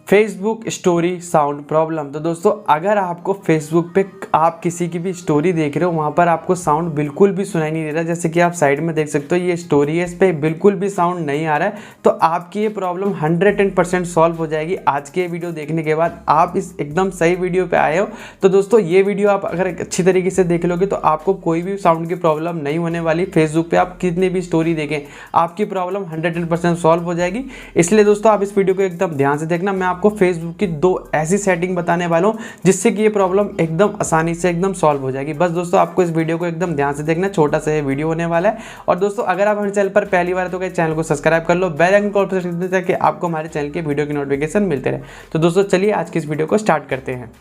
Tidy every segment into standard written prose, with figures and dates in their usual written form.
Facebook story sound problem. तो दोस्तों अगर आपको फेसबुक पे आप किसी की भी स्टोरी देख रहे हो, वहाँ पर आपको साउंड बिल्कुल भी सुनाई नहीं दे रहा, जैसे कि आप साइड में देख सकते हो ये स्टोरी है, इस पर बिल्कुल भी साउंड नहीं आ रहा है, तो आपकी ये प्रॉब्लम 110% सॉल्व हो जाएगी आज के वीडियो देखने के बाद। आप इस एकदम सही वीडियो पे आए हो। तो दोस्तों ये वीडियो आप अगर अच्छी तरीके से देख लोगे तो आपको कोई भी साउंड की प्रॉब्लम नहीं होने वाली। फेसबुक पे आप कितनी भी स्टोरी देखें, आपकी प्रॉब्लम 110% सॉल्व हो जाएगी। इसलिए दोस्तों आप इस वीडियो को एकदम ध्यान से देखना। मैं आपको फेसबुक की 2 ऐसी सेटिंग बताने वाला हूं जिससे कि ये प्रॉब्लम एकदम आसानी से एकदम सॉल्व हो जाएगी। बस दोस्तों आपको इस वीडियो को एकदम ध्यान से देखना, छोटा सा ये वीडियो होने वाला है। और दोस्तों अगर आप हमारे चैनल पर पहली बार तो चैनल को सब्सक्राइब कर लो, बेल आइकन को प्रेस कर दो ताकि आपको हमारे चैनल के वीडियो की नोटिफिकेशन मिलते रहे। तो दोस्तों चलिए आज की इस वीडियो को स्टार्ट करते हैं।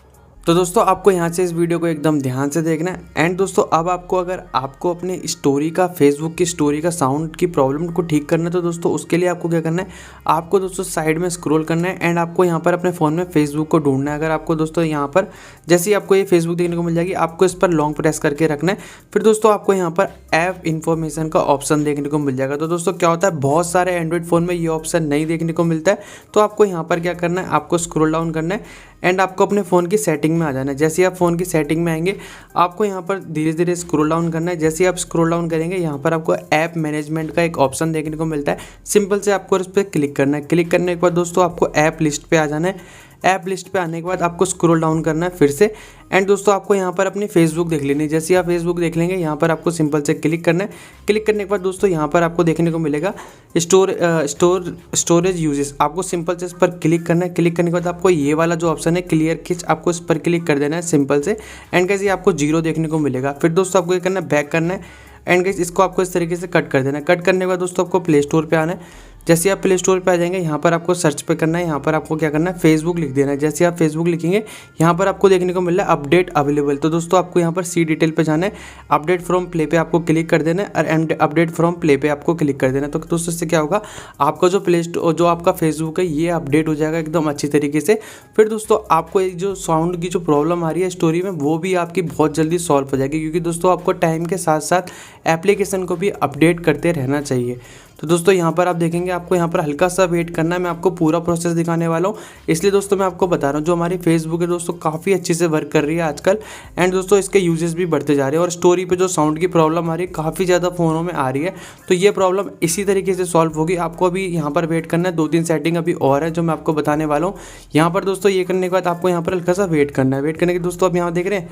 तो दोस्तों आपको यहाँ से इस वीडियो को एकदम ध्यान से देखना है। एंड दोस्तों अब आपको अगर आपको अपने स्टोरी का, फेसबुक की स्टोरी का साउंड की प्रॉब्लम को ठीक करना है, तो दोस्तों उसके लिए आपको क्या करना है, आपको दोस्तों साइड में स्क्रॉल करना है एंड आपको यहाँ पर अपने फ़ोन में फेसबुक को ढूंढना है। अगर आपको दोस्तों यहाँ पर जैसे ही आपको ये फेसबुक देखने को मिल जाएगी, आपको इस पर लॉन्ग प्रेस करके रखना है। फिर दोस्तों आपको यहाँ पर ऐप इन्फॉर्मेशन का ऑप्शन देखने को मिल जाएगा। तो दोस्तों क्या होता है, बहुत सारे एंड्रॉइड फ़ोन में ये ऑप्शन नहीं देखने को मिलता है, तो आपको यहाँ पर क्या करना है, आपको स्क्रॉल डाउन करना है एंड आपको अपने फ़ोन की सेटिंग में आ जाना है। जैसे ही आप फ़ोन की सेटिंग में आएंगे, आपको यहाँ पर धीरे धीरे स्क्रॉल डाउन करना है। जैसे ही आप स्क्रॉल डाउन करेंगे, यहाँ पर आपको ऐप मैनेजमेंट का एक ऑप्शन देखने को मिलता है। सिंपल से आपको उस पर क्लिक करना है। क्लिक करने के बाद दोस्तों आपको ऐप लिस्ट पे आ जाना है। ऐप लिस्ट पे आने के बाद आपको स्क्रॉल डाउन करना है फिर से एंड दोस्तों आपको यहाँ पर अपनी फेसबुक देख लेनी है। जैसे आप फेसबुक देख लेंगे, यहाँ पर आपको सिंपल से क्लिक करना है। क्लिक करने के बाद दोस्तों यहाँ पर आपको देखने को मिलेगा स्टोरेज यूजेस। आपको सिंपल से इस पर क्लिक करना है। क्लिक करने के बाद आपको ये वाला जो ऑप्शन है क्लियर खिंच, आपको इस पर क्लिक कर देना है सिंपल से एंड कैसे आपको 0 देखने को मिलेगा। फिर दोस्तों आपको ये करना है, बैक करना है एंड गाइस इसको आपको इस तरीके से कट कर देना है। कट करने के बाद दोस्तों आपको प्ले स्टोर पे आना है। जैसे आप प्ले स्टोर पे आ जाएंगे, यहाँ पर आपको सर्च पे करना है। यहाँ पर आपको क्या करना है, फेसबुक लिख देना है। जैसे आप फेसबुक लिखेंगे, यहाँ पर आपको देखने को मिल रहा है अपडेट अवेलेबल। तो दोस्तों आपको यहाँ पर सी डिटेल पे जाना है, अपडेट फ्रॉम प्ले पे आपको क्लिक कर देना है और अपडेट फ्रॉम प्ले पे आपको क्लिक कर देना है। तो दोस्तों इससे क्या होगा, आपका जो प्ले स्टोर, जो आपका फेसबुक है, ये अपडेट हो जाएगा एकदम अच्छी तरीके से। फिर दोस्तों आपको एक जो साउंड की जो प्रॉब्लम आ रही है स्टोरी में, वो भी आपकी बहुत जल्दी सॉल्व हो जाएगी, क्योंकि दोस्तों आपको टाइम के साथ साथ एप्लीकेशन को भी अपडेट करते रहना चाहिए। तो दोस्तों यहाँ पर आप देखेंगे, आपको यहाँ पर हल्का सा वेट करना है। मैं आपको पूरा प्रोसेस दिखाने वाला हूँ, इसलिए दोस्तों मैं आपको बता रहा हूँ। जो हमारी फेसबुक है दोस्तों काफ़ी अच्छे से वर्क कर रही है आजकल एंड दोस्तों इसके यूजेस भी बढ़ते जा रहे हैं। और स्टोरी पे जो साउंड की प्रॉब्लम आ रही है, काफ़ी ज़्यादा फ़ोनों में आ रही है, तो ये प्रॉब्लम इसी तरीके से सॉल्व होगी। आपको अभी यहाँ पर वेट करना है। 2-3 सेटिंग अभी और है जो मैं आपको बताने वाला हूँ। यहाँ पर दोस्तों ये करने के बाद आपको यहाँ पर हल्का सा वेट करना है। वेट करने के दोस्तों आप यहाँ देख रहे हैं,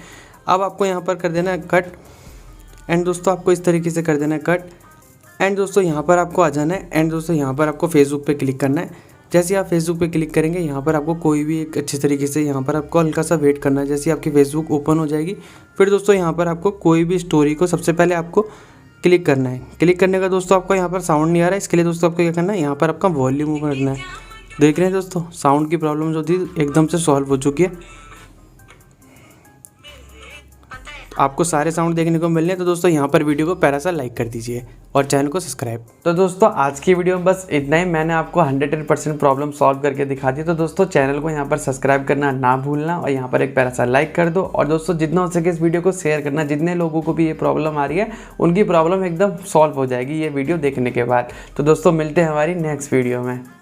अब आपको यहाँ पर कर देना है कट एंड दोस्तों आपको इस तरीके से कर देना है कट एंड दोस्तों यहाँ पर आपको आ जाना है एंड दोस्तों यहाँ पर आपको फेसबुक पे क्लिक करना है। जैसे आप फेसबुक पे क्लिक करेंगे, यहाँ पर आपको कोई भी एक अच्छे तरीके से, यहाँ पर आपको हल्का सा वेट करना है। जैसे आपकी फेसबुक ओपन हो जाएगी, फिर दोस्तों यहाँ पर आपको कोई भी स्टोरी को सबसे पहले आपको क्लिक करना है। क्लिक करने का दोस्तों आपको यहाँ पर साउंड नहीं आ रहा है, इसके लिए दोस्तों आपको क्या करना है, यहाँ पर आपका वॉल्यूम ऊपर रखना है। देख रहे हैं दोस्तों, साउंड की प्रॉब्लम जो थी एकदम से सॉल्व हो चुकी है। आपको सारे साउंड देखने को मिलने हैं, तो दोस्तों यहाँ पर वीडियो को प्यारा सा लाइक कर दीजिए और चैनल को सब्सक्राइब। तो दोस्तों आज की वीडियो में बस इतना ही। मैंने आपको 110% प्रॉब्लम सॉल्व करके दिखा दी। तो दोस्तों चैनल को यहाँ पर सब्सक्राइब करना ना भूलना और यहाँ पर एक प्यारा सा लाइक कर दो। और दोस्तों जितना हो सके इस वीडियो को शेयर करना, जितने लोगों को भी ये प्रॉब्लम आ रही है उनकी प्रॉब्लम एकदम सॉल्व हो जाएगी ये वीडियो देखने के बाद। तो दोस्तों मिलते हैं हमारी नेक्स्ट वीडियो में।